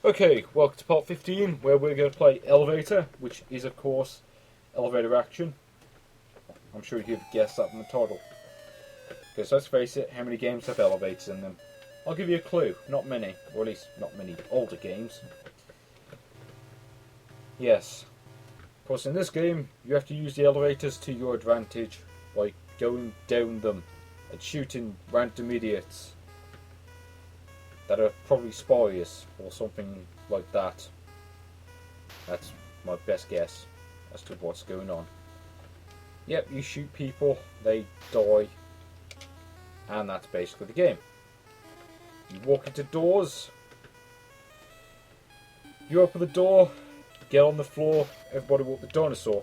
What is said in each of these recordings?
Okay, welcome to part 15, where we're going to play Elevator, which is, of course, elevator action. I'm sure you've guessed that from the title. Because let's face it, how many games have elevators in them? I'll give you a clue. Not many. Or at least not many older games. Yes. Of course, in this game, you have to use the elevators to your advantage by going down them and shooting random idiots that are probably spies or something like that. That's my best guess as to what's going on. Yep, you shoot people, they die, and that's basically the game. You walk into doors, you open the door, get on the floor, everybody walk the dinosaur,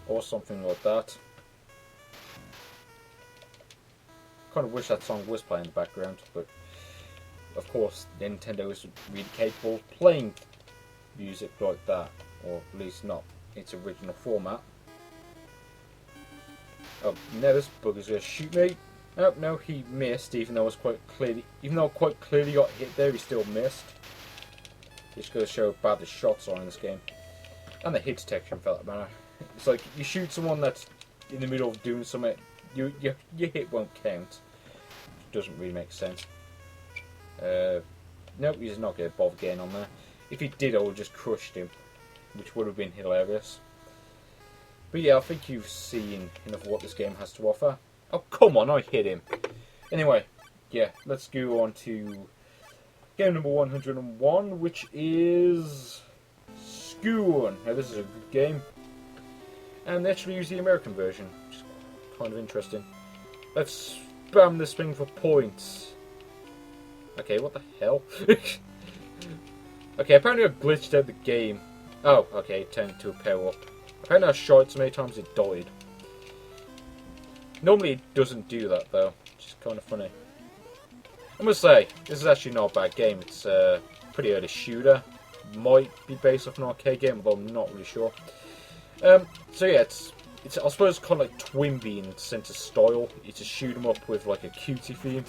or something like that. Kind of wish that song was playing in the background, but of course Nintendo is really capable of playing music like that, or at least not its original format. Oh, now this bugger's gonna shoot me. Oh no, he missed, even though I quite clearly got hit there, he still missed. Just goes to show how bad the shots are in this game. And the hit detection for that matter. It's like you shoot someone that's in the middle of doing something, your hit won't count. Which doesn't really make sense. Nope, he's not going to bother getting on there. If he did, I would have just crushed him, which would have been hilarious. But yeah, I think you've seen enough of what this game has to offer. Oh, come on, I hit him. Anyway, yeah, let's go on to game number 101, which is Schoon. Now, this is a good game. And they actually use the American version, which is kind of interesting. Let's spam this thing for points. Okay, what the hell? Okay, apparently I glitched out the game. Oh, okay, it turned into a power-up. Apparently I shot it so many times it died. Normally it doesn't do that though, which is kind of funny. I must say, this is actually not a bad game. It's a pretty early shooter. Might be based off an arcade game, although I'm not really sure. So yeah, it's I suppose kind of like Twinbee in the sense of style. It's a shoot 'em up with like a cutie theme.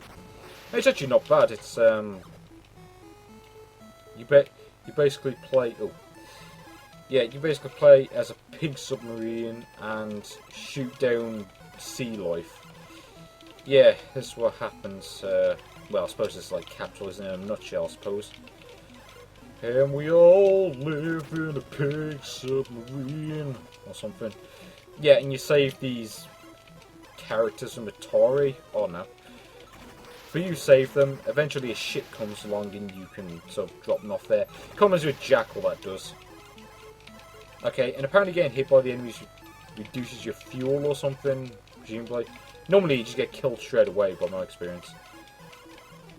It's actually not bad. It's you basically play. Oh, yeah, you basically play as a pink submarine and shoot down sea life. Yeah, this is what happens. Well, I suppose it's like capitalism in a nutshell, I suppose. And we all live in a pink submarine or something. Yeah, and you save these characters from Atari. Oh no. But you save them, eventually a ship comes along and you can sort of drop them off there. Comes with Jackal, that does. Okay, and apparently getting hit by the enemies reduces your fuel or something, presumably. Normally you just get killed straight away, by my experience.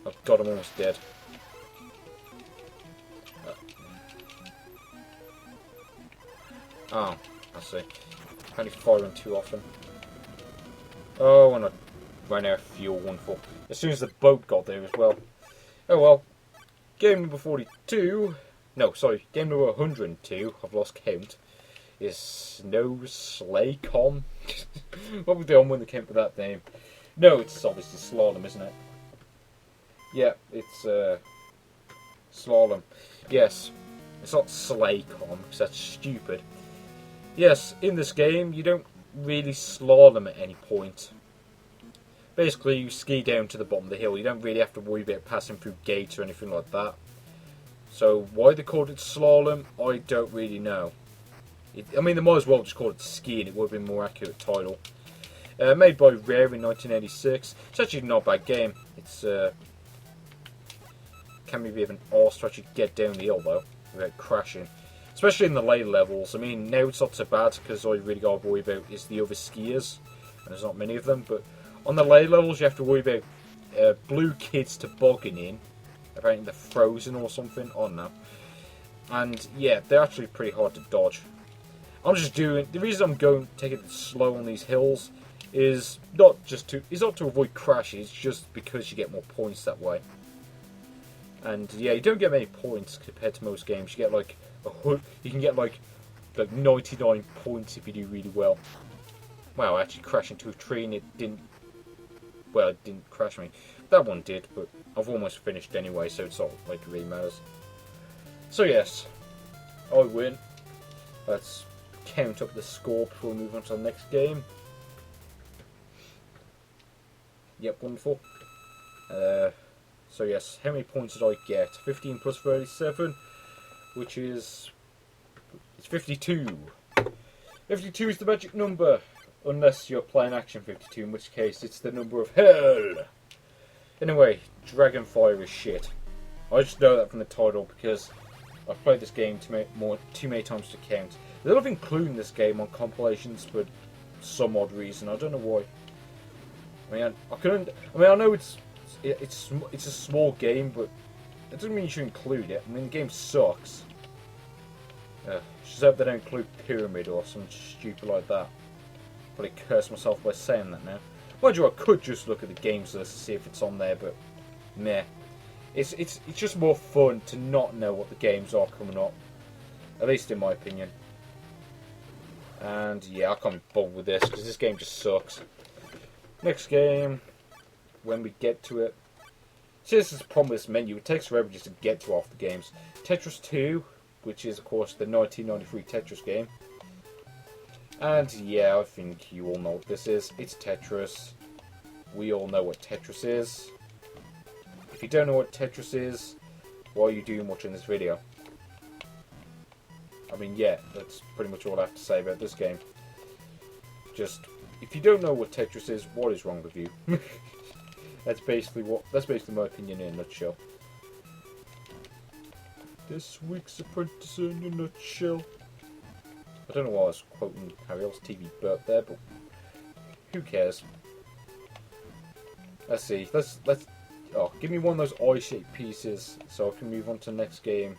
Oh god, I'm almost dead. Oh, I see. Apparently firing too often. Oh, and I ran out of fuel, wonderful. As soon as the boat got there as well. Oh well. Game number 42... No, sorry, game number 102, I've lost count, is no Slacom. What were they on when they came up with that name? No, it's obviously Slalom, isn't it? Yeah, it's Slalom. Yes, it's not Slacom, because that's stupid. Yes, in this game, you don't really slalom at any point. Basically, you ski down to the bottom of the hill. You don't really have to worry about passing through gates or anything like that. So, why they called it slalom, I don't really know. I mean, they might as well just call it skiing. It would have been a more accurate title. Made by Rare in 1986. It's actually not a bad game. It's can be a bit of an arse to actually get down the hill, though, without crashing. Especially in the later levels. I mean, now it's not so bad, because all you really got to worry about is the other skiers. And there's not many of them, but on the later levels, you have to worry about blue kids tobogganing in. Apparently they're frozen or something. Oh no. And yeah, they're actually pretty hard to dodge. I'm just doing... The reason I'm taking it slow on these hills is not to avoid crashes, it's just because you get more points that way. And yeah, you don't get many points compared to most games. You get like you can get like 99 points if you do really well. Wow, I actually crashed into a tree and it didn't... Well, it didn't crash me. That one did, but I've almost finished anyway, so it's not like it really matters. So yes, I win. Let's count up the score before we move on to the next game. Yep, wonderful. So yes, how many points did I get? 15 plus 37, which is... it's 52. 52 is the magic number, unless you're playing Action 52, in which case it's the number of hell. Anyway, Dragonfire is shit. I just know that from the title because I've played this game too many times to count. They love including this game on compilations for some odd reason. I don't know why. I know it's a small game, but it doesn't mean you should include it. I mean, the game sucks. Just hope they don't include Pyramid or something stupid like that. Probably curse myself by saying that now. Mind you, I could just look at the games list to see if it's on there, but meh. It's just more fun to not know what the games are coming up. At least in my opinion. And yeah, I can't be bothered with this because this game just sucks. Next game, when we get to it. See, this is the problem with this menu. It takes forever just to get to half the games. Tetris 2, which is of course the 1993 Tetris game. And yeah, I think you all know what this is. It's Tetris. We all know what Tetris is. If you don't know what Tetris is, why are you doing watching this video? I mean, yeah, that's pretty much all I have to say about this game. Just, if you don't know what Tetris is, what is wrong with you? That's basically my opinion in a nutshell. This week's Apprentice in a nutshell. I don't know why I was quoting Harry L's TV burp there, but who cares? Let's see. Let's. Oh, give me one of those eye-shaped pieces so I can move on to the next game.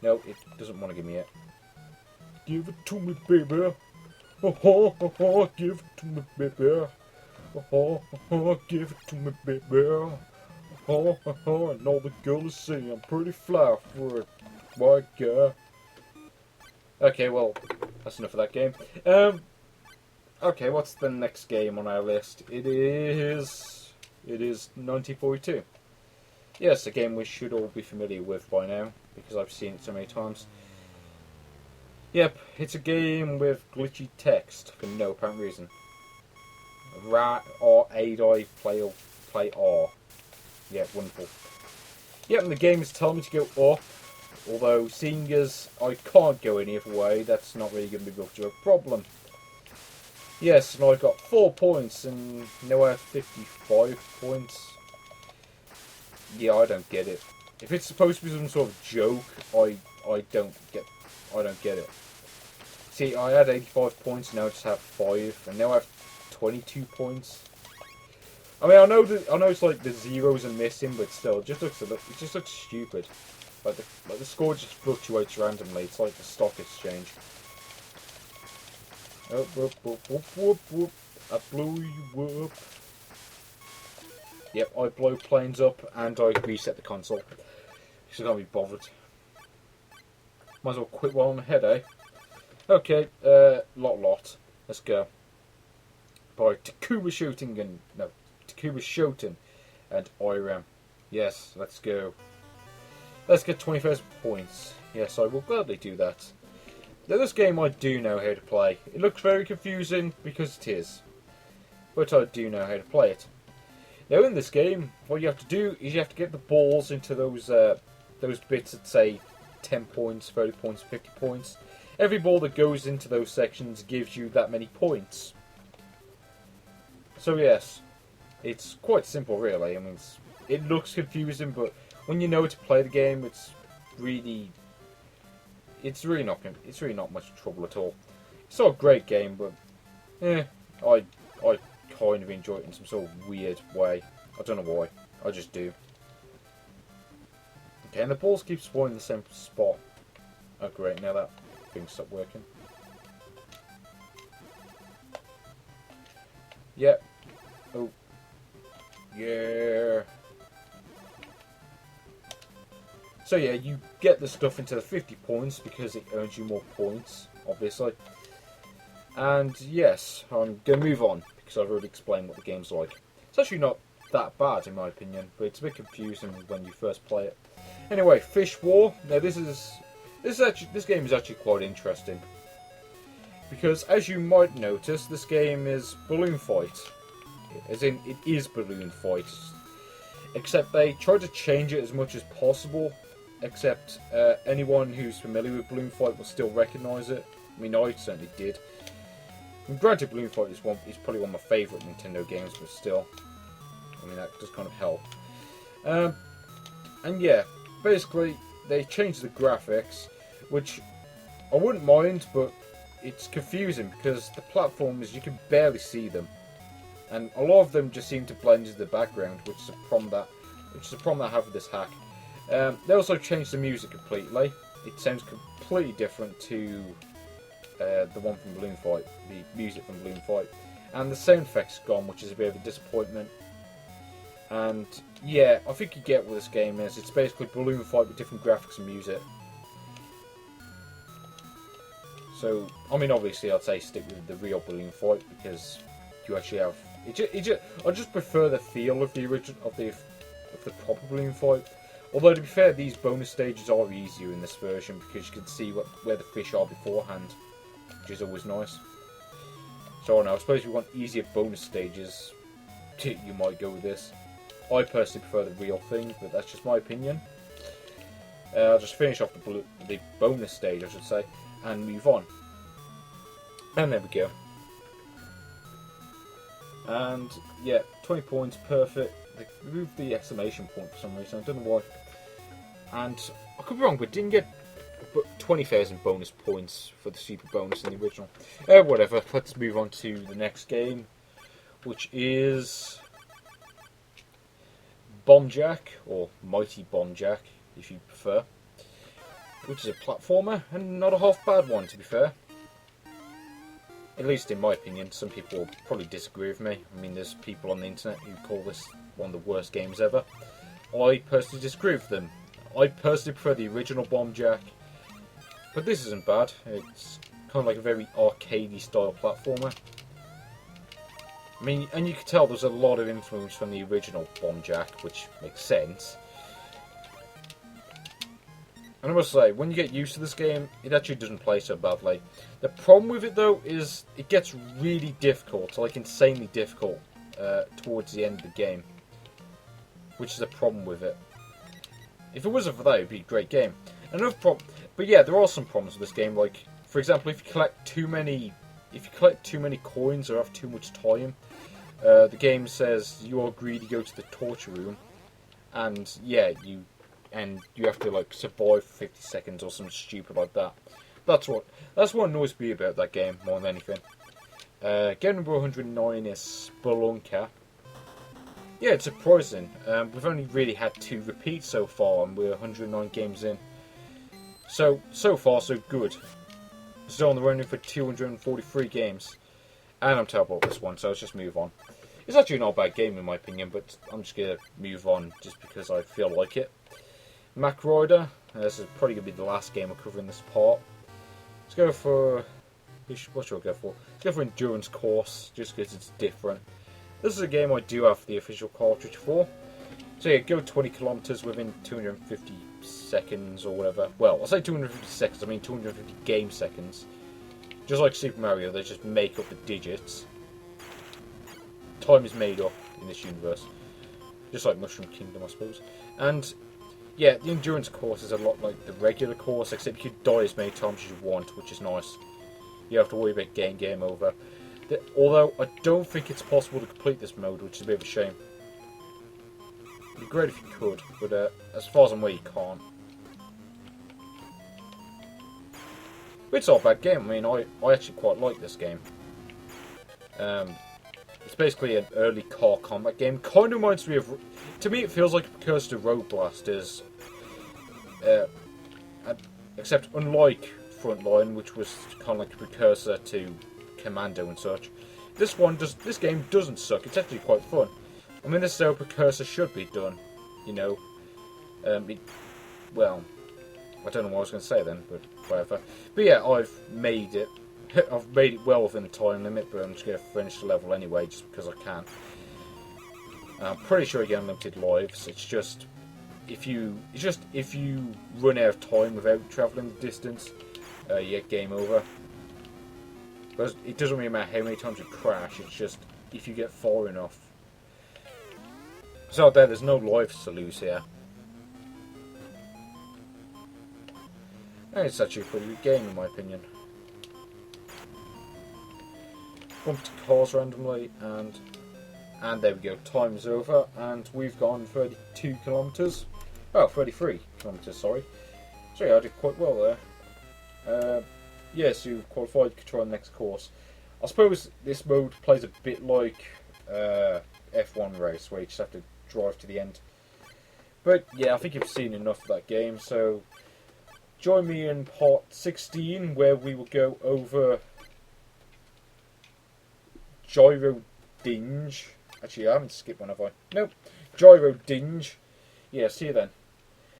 No, it doesn't want to give me it. Give it to me, baby. Oh, oh, oh, give it to me, baby. Oh, oh, give it to me, baby. Oh, oh, and all the girls say I'm pretty fly for it, my girl. Okay, well, that's enough of that game. Okay, what's the next game on our list? It is 1942. Yes, a game we should all be familiar with by now, because I've seen it so many times. Yep, it's a game with glitchy text for no apparent reason. R, A, I, play R. Yeah, wonderful. Yep, and the game is telling me to go up, although seeing as I can't go any other way, that's not really going to be much of a problem. Yes, and I got 4 points, and now I have 55 points. Yeah, I don't get it. If it's supposed to be some sort of joke, I don't get it. See, I had 85 points, now I just have 5, and now I have 22 points. I mean, I know it's like the zeros are missing, but still, it just looks stupid. Like the score just fluctuates randomly. It's like the stock exchange. Oh, whoop, whoop, whoop, whoop, whoop. I blew you up. Yep, I blow planes up and I reset the console. Because I can't be bothered. Might as well quit while I'm ahead, eh? Okay, lot. Let's go. By Takuma Shoten and Iram. Yes, let's go. Let's get 20,000 points. Yes, I will gladly do that. Now, this game I do know how to play. It looks very confusing because it is. But I do know how to play it. Now in this game, what you have to do is you have to get the balls into those bits that say 10 points, 30 points, 50 points. Every ball that goes into those sections gives you that many points. So yes, it's quite simple really. I mean, it looks confusing, but when you know how to play the game, it's really not much trouble at all. It's not a great game, but I kind of enjoy it in some sort of weird way. I don't know why. I just do. Okay, and the balls keep spawning in the same spot. Oh great, now that thing stopped working. Yep. Oh. Yeah. So yeah, you get the stuff into the 50 points because it earns you more points, obviously. And yes, I'm going to move on because I've already explained what the game's like. It's actually not that bad in my opinion, but it's a bit confusing when you first play it. Anyway, Fish War. Now this game is actually quite interesting because, as you might notice, this game is balloon fight. As in, it is balloon fight. Except they try to change it as much as possible. Except anyone who's familiar with balloon fight will still recognise it. I mean, I certainly did. And granted, balloon fight is probably one of my favourite Nintendo games, but still, I mean, that does kind of help. And yeah, basically they changed the graphics, which I wouldn't mind, but it's confusing because the platformers, you can barely see them, and a lot of them just seem to blend into the background, which is a problem that I have with this hack. They also changed the music completely. It sounds completely different to the one from Balloon Fight, the music from Balloon Fight, and the sound effects gone, which is a bit of a disappointment. And yeah, I think you get what this game is. It's basically Balloon Fight with different graphics and music. So, I mean, obviously, I'd say stick with the real Balloon Fight because you actually have. I just prefer the feel of the original of the proper Balloon Fight. Although, to be fair, these bonus stages are easier in this version because you can see where the fish are beforehand, which is always nice. So, I suppose if you want easier bonus stages, you might go with this. I personally prefer the real thing, but that's just my opinion. I'll just finish off the bonus stage, I should say, and move on. And there we go. And yeah, 20 points, perfect. They removed the exclamation point for some reason, I don't know why. And I could be wrong, but didn't get 20,000 bonus points for the super bonus in the original. Whatever, let's move on to the next game, which is Bomb Jack, or Mighty Bomb Jack, if you prefer, which is a platformer, and not a half bad one, to be fair. At least in my opinion. Some people will probably disagree with me. I mean, there's people on the internet who call this one of the worst games ever. I personally disagree with them. I personally prefer the original Bomb Jack, but this isn't bad. It's kind of like a very arcadey style platformer. I mean, and you can tell there's a lot of influence from the original Bomb Jack, which makes sense. And I must say, when you get used to this game, it actually doesn't play so badly. The problem with it, though, is it gets really difficult, like insanely difficult, towards the end of the game. Which is a problem with it. If it wasn't for that, it'd be a great game. Another problem, but yeah, there are some problems with this game. Like, for example, if you collect too many coins or have too much time, the game says you are greedy, go to the torture room, and yeah, you have to like survive for 50 seconds or something stupid like that. That's what annoys me about that game more than anything. Game number 109 is Spelunker. Yeah, it's surprising. We've only really had 2 repeats so far, and we're 109 games in. So far, so good. Still on the running for 243 games. And I'm terrible at this one, so let's just move on. It's actually not a bad game in my opinion, but I'm just going to move on just because I feel like it. Mac Rider. This is probably going to be the last game I cover in this part. Let's go for... what should I go for? Let's go for Endurance Course, just because it's different. This is a game I do have the official cartridge for. So yeah, go 20 kilometers within 250 seconds or whatever. Well, I'll say 250 seconds, I mean 250 game seconds. Just like Super Mario, they just make up the digits. Time is made up in this universe. Just like Mushroom Kingdom, I suppose. And yeah, the endurance course is a lot like the regular course, except you can die as many times as you want, which is nice. You don't have to worry about getting game over. Although, I don't think it's possible to complete this mode, which is a bit of a shame. It'd be great if you could, but as far as I'm aware, you can't. But it's not a bad game. I mean, I actually quite like this game. It's basically an early car combat game. Kind of reminds me of... To me, it feels like a precursor to Road Blasters. Except unlike Frontline, which was kind of like a precursor to Commando and such. This game doesn't suck. It's actually quite fun. I mean, this is how a precursor should be done. You know. Well, I don't know what I was going to say then, but whatever. But yeah, I've made it. I've made it well within the time limit, but I'm just going to finish the level anyway, just because I can. I'm pretty sure you get unlimited lives. It's just if you run out of time without travelling the distance, you get game over. But it doesn't really matter how many times you crash. It's just if you get far enough. So there's no lives to lose here. And it's actually a pretty good game in my opinion. Bumped cars randomly and there we go. Time is over and we've gone 32 kilometres. Oh, 33 kilometres. Sorry. So yeah, I did quite well there. Yes, you've qualified. Could try the next course. I suppose this mode plays a bit like F1 race, where you just have to drive to the end. But yeah, I think you've seen enough of that game, so join me in part 16, where we will go over Gyro Dinge. Actually, I haven't skipped one, have I? Nope. Gyro Dinge. Yeah, see you then.